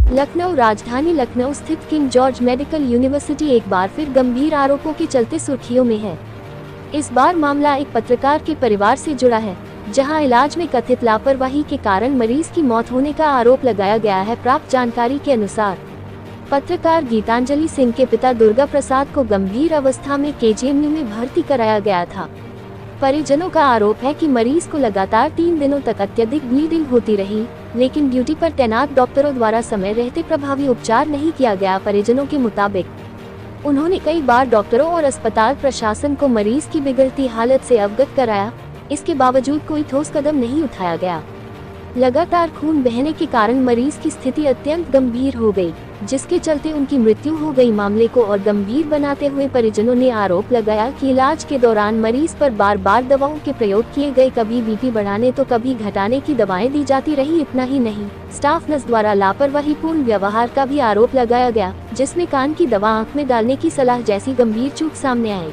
लखनऊ। राजधानी लखनऊ स्थित king George medical university एक बार फिर गंभीर आरोपों के चलते सुर्खियों में है। इस बार मामला एक पत्रकार के परिवार से जुड़ा है, जहां इलाज में कथित लापरवाही के कारण मरीज की मौत होने का आरोप लगाया गया है। प्राप्त जानकारी के अनुसार पत्रकार गीतांजलि सिंह के पिता दुर्गा प्रसाद को गंभीर अवस्था में केजीएमयू में भर्ती कराया गया था। परिजनों का आरोप है कि मरीज को लगातार 3 दिनों तक अत्यधिक ब्लीडिंग होती रही, लेकिन ड्यूटी पर तैनात डॉक्टरों द्वारा समय रहते प्रभावी उपचार नहीं किया गया। परिजनों के मुताबिक उन्होंने कई बार डॉक्टरों और अस्पताल प्रशासन को मरीज की बिगड़ती हालत से अवगत कराया, इसके बावजूद कोई ठोस कदम नहीं उठाया गया। लगातार खून बहने के कारण मरीज की स्थिति अत्यंत गंभीर हो गई, जिसके चलते उनकी मृत्यु हो गई। मामले को और गंभीर बनाते हुए परिजनों ने आरोप लगाया कि इलाज के दौरान मरीज पर बार बार दवाओं के प्रयोग किए गए, कभी बीपी बढ़ाने तो कभी घटाने की दवाएं दी जाती रही। इतना ही नहीं, स्टाफ नर्स द्वारा लापरवाहीपूर्ण व्यवहार का भी आरोप लगाया गया, जिसमें कान की दवा आंख में डालने की सलाह जैसी गंभीर चूक सामने आई।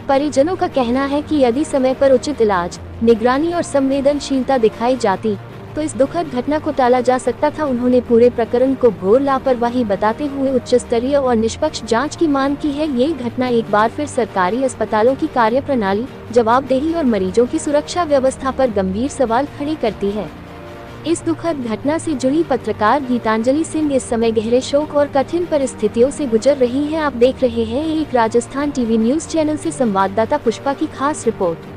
परिजनों का कहना है कि यदि समय पर उचित इलाज, निगरानी और संवेदनशीलता दिखाई जाती तो इस दुखद घटना को टाला जा सकता था। उन्होंने पूरे प्रकरण को घोर लापरवाही बताते हुए उच्च स्तरीय और निष्पक्ष जांच की मांग की है। ये घटना एक बार फिर सरकारी अस्पतालों की कार्यप्रणाली, जवाबदेही और मरीजों की सुरक्षा व्यवस्था पर गंभीर सवाल खड़े करती है। इस दुखद घटना से जुड़ी पत्रकार गीतांजलि सिंह इस समय गहरे शोक और कठिन परिस्थितियों से गुजर रही हैं। आप देख रहे हैं एक राजस्थान टीवी न्यूज चैनल से संवाददाता पुष्पा की खास रिपोर्ट।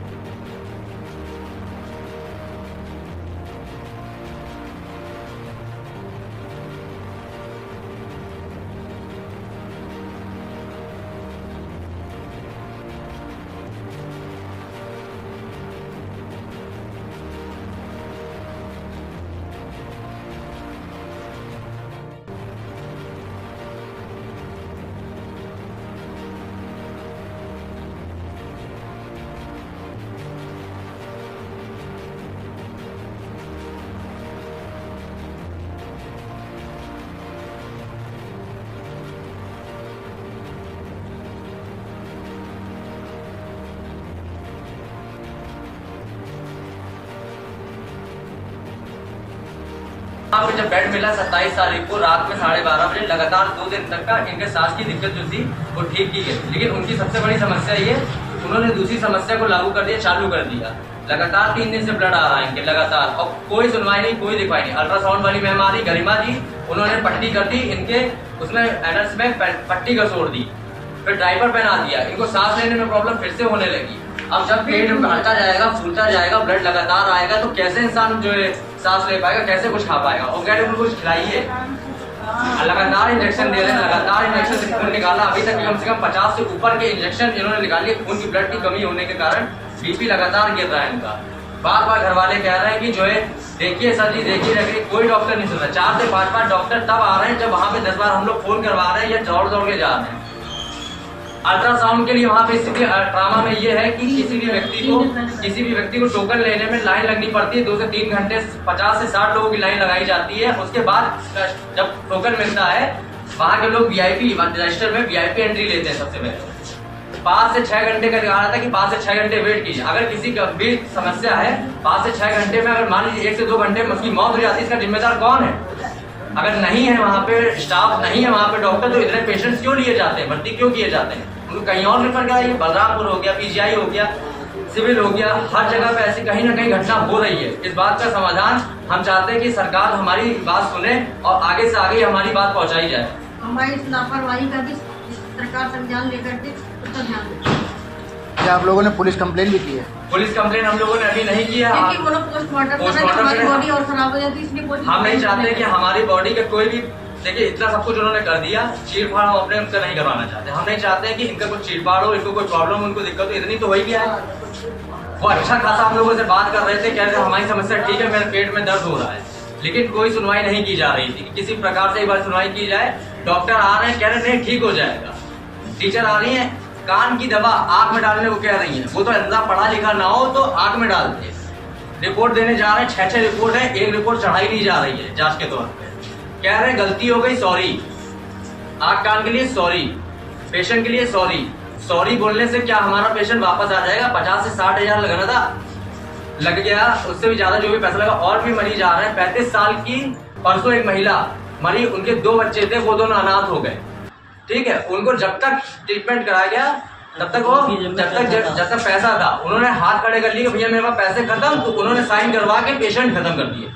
मुझे जब बेड मिला 27 तारीख को रात में 12:30 बजे, लगातार 2 दिन तक का इनके सांस की दिक्कत जो थी वो ठीक की गई। लेकिन उनकी सबसे बड़ी समस्या ये, उन्होंने दूसरी समस्या को लागू कर दिया, चालू कर दिया। लगातार 3 दिन से ब्लड आ रहा है इनके लगातार, और कोई सुनवाई नहीं, कोई दिखाई नहीं। अल्ट्रासाउंड वाली मैम आ रही, गरिमा जी, उन्होंने पट्टी कर दी इनके, उसमें एनर्स में पट्टी का छोड़ दी, फिर ड्राइवर पहना दिया। इनको सांस लेने में प्रॉब्लम फिर से होने लगी। अब जब पेट बढ़ता जाएगा, फूलता जाएगा, ब्लड लगातार आएगा, तो कैसे इंसान जो है सांस ले पाएगा, कैसे कुछ खा पाएगा। और कह रहे उनको कुछ खिलाइए, लगातार इंजेक्शन दे रहे हैं, लगातार इंजेक्शन से खून निकाला। अभी तक कम से कम 50 से ऊपर के इंजेक्शन इन्होंने निकाली। खून की ब्लड की कमी होने के कारण बीपी लगातार गिर रहा है इनका। बार बार घर वाले कह रहे हैं कि जो है देखिए सर जी, देखिए रखिए, कोई डॉक्टर नहीं सुन रहा। 4 से 5 बार डॉक्टर तब आ रहे हैं जब वहाँ पे 10 बार हम लोग फोन करवा रहे हैं या दौड़ दौड़ के जा रहे हैं। अल्ट्रासाउंड के लिए वहाँ पे स्थिति ट्रामा में ये है कि किसी भी व्यक्ति को टोकन लेने में लाइन लगनी पड़ती है। 2 से 3 घंटे 50 से 60 लोगों की लाइन लगाई जाती है। उसके बाद जब टोकन मिलता है, वहाँ के लोग वीआईपी रजिस्टर में वीआईपी एंट्री लेते हैं। सबसे पहले 5 से 6 घंटे का दिखा रहा था कि 5 से 6 घंटे वेट कीजिए। अगर किसी गंभीर समस्या है, 5 से 6 घंटे में अगर मान लीजिए 1 से 2 घंटे में उसकी मौत हो जाती है, इसका जिम्मेदार कौन है? अगर नहीं है वहाँ पे स्टाफ, नहीं है वहाँ पे डॉक्टर, तो इतने पेशेंट्स क्यों लिए जाते हैं, भर्ती क्यों किए जाते हैं? उनको कहीं और रेफर कराइए। बलरामपुर हो गया, पीजीआई हो गया, सिविल हो गया, हर जगह पे ऐसी कहीं ना कहीं घटना हो रही है। इस बात का समाधान हम चाहते हैं कि सरकार हमारी बात सुने और आगे से आगे हमारी बात पहुंचाई जाए। हमारी इस लापरवाही का भी सरकार संज्ञान लेकर के उसका ध्यान दें। क्या आप लोगों ने पुलिस कंप्लेन भी की है? पुलिस कंप्लेन हम लोगों ने अभी नहीं की है। हमारी बॉडी और खराब हो जाती है, इसलिए हम नहीं चाहते कि हमारी बॉडी का कोई भी, देखिए इतना सब कुछ उन्होंने कर दिया, चीरफाड़ हम अपने उनका नहीं करवाना चाहते। हम नहीं चाहते हैं कि इनका कुछ चीरफाड़ हो, इनको कोई प्रॉब्लम हो, उनको दिक्कत हो। इतनी तो हो ही गया है। वो अच्छा खासा हम लोगों से बात कर रहे थे, कह रहे थे हमारी समस्या ठीक है, मेरे पेट में दर्द हो रहा है, लेकिन कोई सुनवाई नहीं की जा रही थी। किसी प्रकार से एक बार सुनवाई की जाए। डॉक्टर आ रहे हैं, कह रहे नहीं ठीक हो जाएगा। टीचर आ रही है, कान की दवा आंख में डालने को कह रही है। वो तो इतना पढ़ा लिखा ना हो तो आंख में डालते हैं। रिपोर्ट देने जा रहे हैं, 6 रिपोर्ट है, एक रिपोर्ट चढ़ाई नहीं जा रही है जांच के तौर पे। कह रहे गलती हो गई, सॉरी। आंख कान के लिए सॉरी, पेशेंट के लिए सॉरी। सॉरी बोलने से क्या हमारा पेशेंट वापस आ जाएगा? 50 से 60 हजार लगाना था, लग गया, उससे भी ज्यादा जो भी पैसा लगा, और भी मरीज आ रहे हैं। 35 साल की परसों एक महिला मरी, उनके 2 बच्चे थे, वो दोनों अनाथ हो गए। ठीक है, उनको जब तक ट्रीटमेंट कराया गया तब तक वो जब तक पैसा था, उन्होंने हाथ खड़े कर लिए भैया मेरे पास पैसे खत्म, तो उन्होंने साइन करवा के पेशेंट खत्म कर दिए।